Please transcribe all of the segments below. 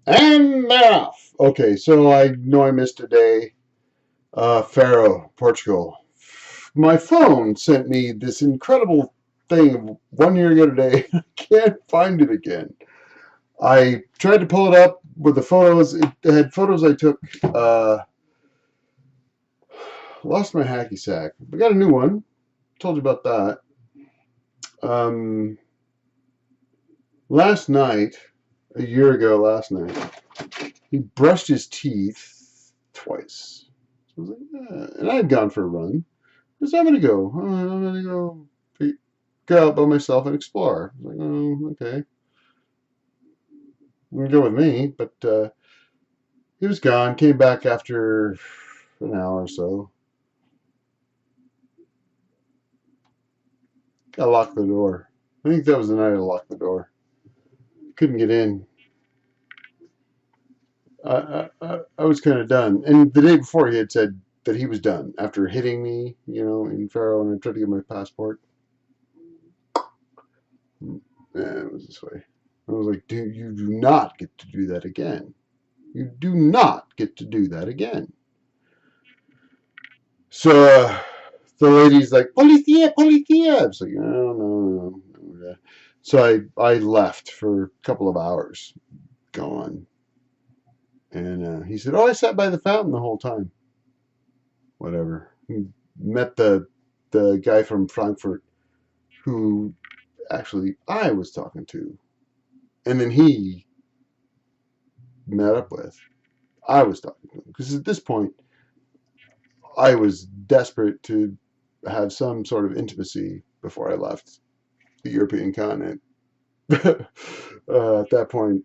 And they're off. Okay, so I know I missed a day. Faro, Portugal. My phone sent me this incredible thing 1 year ago today. I can't find it again. I tried to pull it up with the photos. It had photos I took. Lost my hacky sack. We got a new one. Told you about that. Um, last night, a year ago last night, he brushed his teeth twice. So I was like, and I had gone for a run. Where's I'm gonna go? I'm gonna go out by myself and explore. I was like, oh, okay. You can go with me, but he was gone. Came back after an hour or so. I locked the door. I think that was the night I locked the door. Couldn't get in. I was kind of done. And the day before, he had said that he was done after hitting me, in Faro, and I tried to get my passport. Yeah, it was this way. I was like, dude, you do not get to do that again. You do not get to do that again. So the lady's like, Policia, Policia. I was like, no, no, no. So I left for a couple of hours, gone. And he said, oh, I sat by the fountain the whole time. Whatever. He met the guy from Frankfurt who actually I was talking to. And then he met up with. I was talking to him. Because at this point, I was desperate to have some sort of intimacy before I left the European continent. At that point,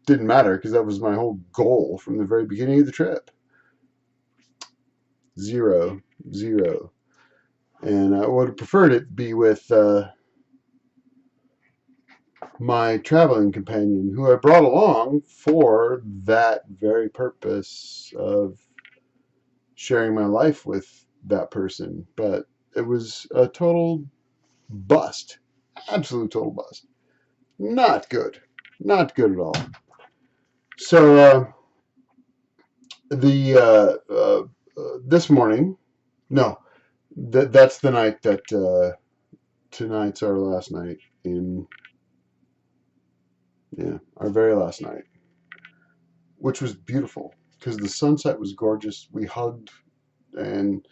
didn't matter because that was my whole goal from the very beginning of the trip. Zero, zero. And I would have preferred it be with my traveling companion, who I brought along for that very purpose of sharing my life with that person. But it was a total bust. Absolute total bust. Not good. Not good at all. So the this morning, no, that's the night that tonight's our last night in, yeah, our very last night, which was beautiful because the sunset was gorgeous. We hugged and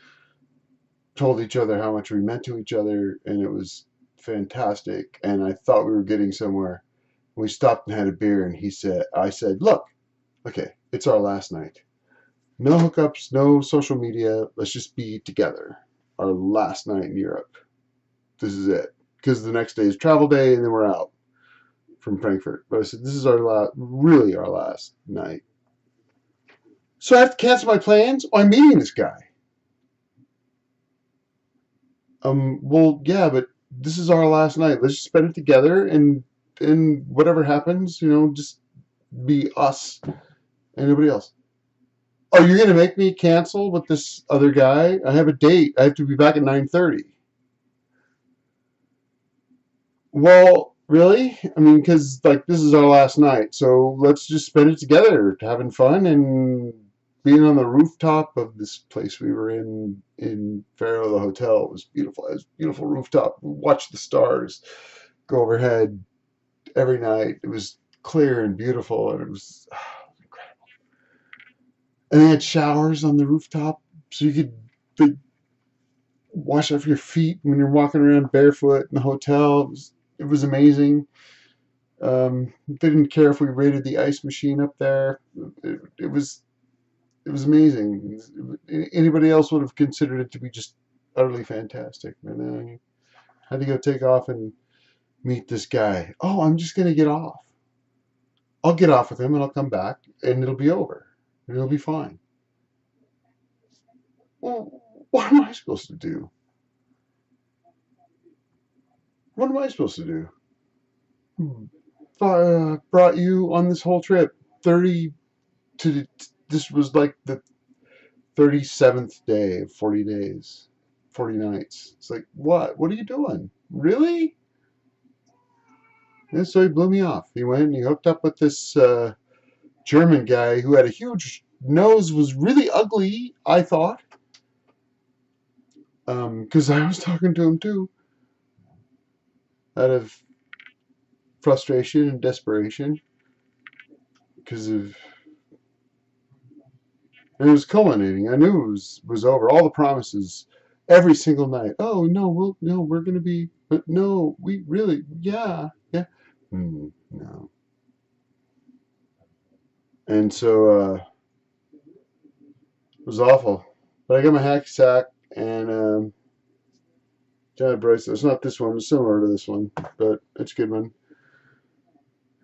told each other how much we meant to each other, and it was fantastic. And I thought we were getting somewhere. We stopped and had a beer, and I said, look, okay, it's our last night. No hookups, no social media. Let's just be together. Our last night in Europe. This is it. Because the next day is travel day, and then we're out from Frankfurt. But I said, this is really our last night. So I have to cancel my plans? Oh, I'm meeting this guy. Well, yeah, but this is our last night. Let's just spend it together, and whatever happens, just be us and nobody else. Oh, you're gonna make me cancel with this other guy? I have a date. I have to be back at 9:30. Well, really? I mean, because like this is our last night, so let's just spend it together, having fun and being on the rooftop of this place we were in Faro. The hotel was beautiful. It was a beautiful rooftop. Watch the stars go overhead every night. It was clear and beautiful, and it was incredible. And they had showers on the rooftop, so you could wash off your feet when you're walking around barefoot in the hotel. It was amazing. They didn't care if we raided the ice machine up there. It was amazing. Anybody else would have considered it to be just utterly fantastic. And I had to go take off and meet this guy. Oh, I'm just gonna get off. I'll get off with him and I'll come back and it'll be over. And it'll be fine. Well, what am I supposed to do? What am I supposed to do? Brought you on this whole trip 30 to this was like the 37th day of 40 days, 40 nights. It's like, what are you doing, really? And so he blew me off. He went and he hooked up with this German guy who had a huge nose, was really ugly, I thought. Because I was talking to him too, out of frustration and desperation. Because of and it was culminating. I knew it was over. All the promises, every single night. Oh no, we're gonna be, but no, we really, yeah, yeah. No. And so it was awful. But I got my hacky sack and got a bracelet. It's not this one. It's similar to this one, but it's a good one.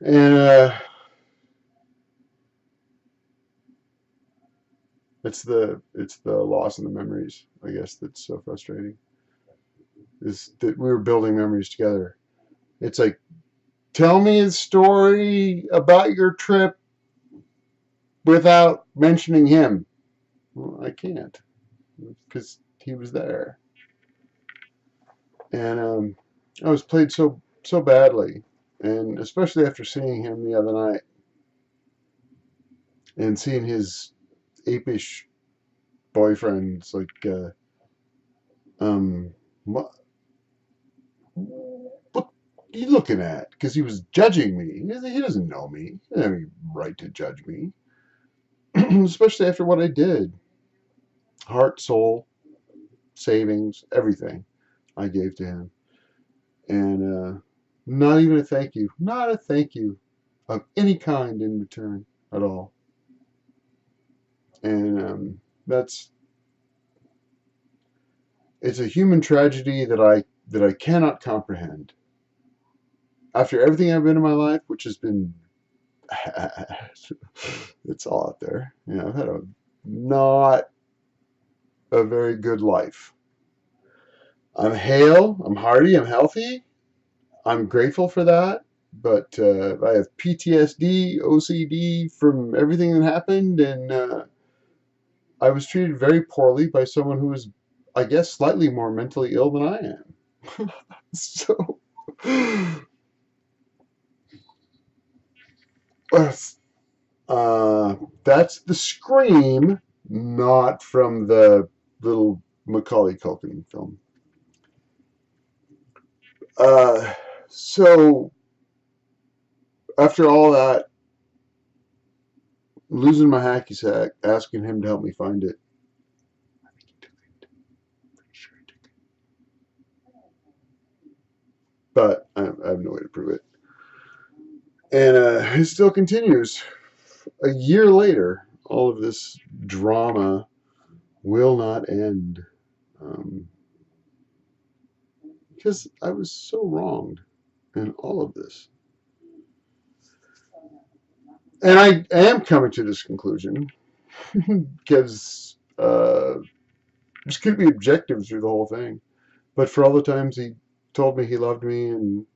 And it's the loss of the memories, I guess, that's so frustrating. Is that we were building memories together. It's like, tell me a story about your trip without mentioning him. Well, I can't because he was there, and I was played so badly, and especially after seeing him the other night and seeing his apish boyfriends like what what are you looking at? Because he was judging me. He doesn't know me. He doesn't have any right to judge me. Especially after what I did. Heart, soul, savings, everything I gave to him. And not even a thank you. Not a thank you of any kind in return at all. And that's it's a human tragedy that I cannot comprehend. After everything I've been in my life, which has been it's all out there. You know, I've had a not a very good life. I'm hale, I'm hearty, I'm healthy. I'm grateful for that. But I have PTSD, OCD from everything that happened, and I was treated very poorly by someone who was, I guess, slightly more mentally ill than I am. So, that's the Scream, not from the little Macaulay Culkin film. So after all that, losing my hacky sack, asking him to help me find it. I think he took it. Pretty sure he took it. But I have no way to prove it. And it still continues. A year later, all of this drama will not end. Because I was so wronged in all of this. And I am coming to this conclusion because just couldn't be objective through the whole thing. But for all the times he told me he loved me, and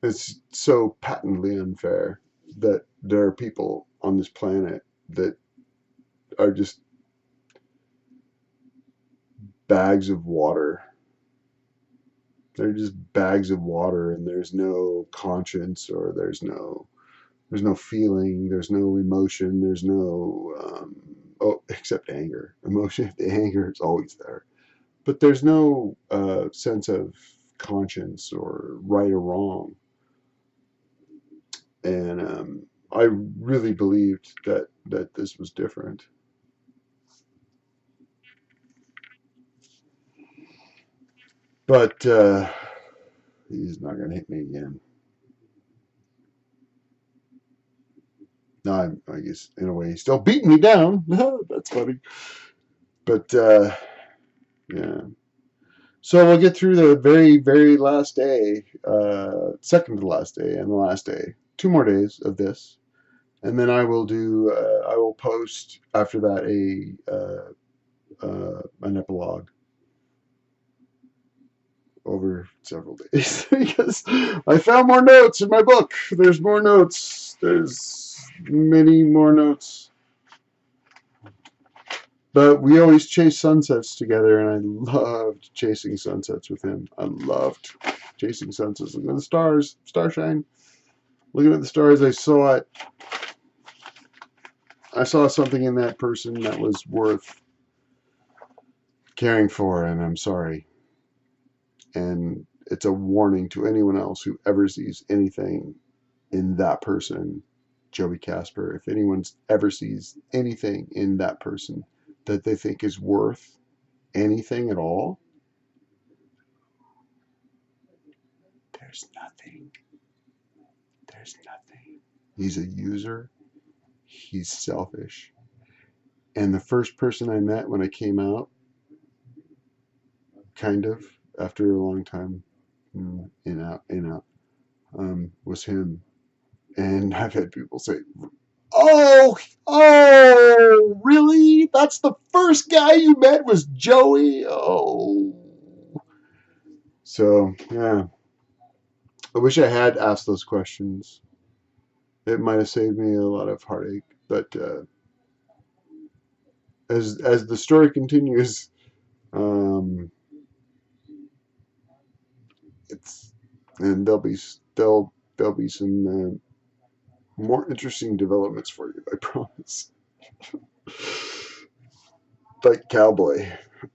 it's so patently unfair that there are people on this planet that are just bags of water. They're just bags of water, and there's no conscience, or there's no feeling, there's no emotion, there's no except anger. Emotion, the anger is always there, but there's no sense of conscience or right or wrong. And I really believed that this was different. But he's not going to hit me again. No, I guess in a way he's still beating me down. That's funny. But yeah. So we'll get through the very, very last day, second to the last day, and the last day. 2 more days of this, and then I will do. I will post after that an epilogue over several days because I found more notes in my book. There's more notes. There's many more notes. But we always chased sunsets together, and I loved chasing sunsets with him. I loved chasing sunsets. Looking at the stars, starshine. Looking at the stars, I saw something in that person that was worth caring for, and I'm sorry. And it's a warning to anyone else who ever sees anything in that person, Joey Casper. If anyone ever sees anything in that person that they think is worth anything at all, there's nothing. There's nothing. He's a user. He's selfish. And the first person I met when I came out, kind of, after a long time, in out, was him. And I've had people say, oh, really? That's the first guy you met was Joey? Oh. So, yeah. I wish I had asked those questions. It might have saved me a lot of heartache. But as the story continues, um, it's and there'll be some more interesting developments for you. I promise. Like Cowboy.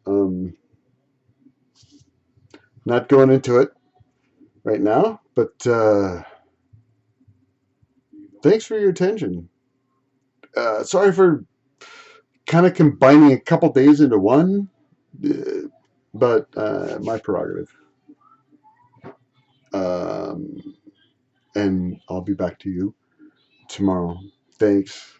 Um, Not going into it right now, but thanks for your attention. Sorry for kind of combining a couple days into one, but my prerogative. Um, and I'll be back to you tomorrow. Thanks.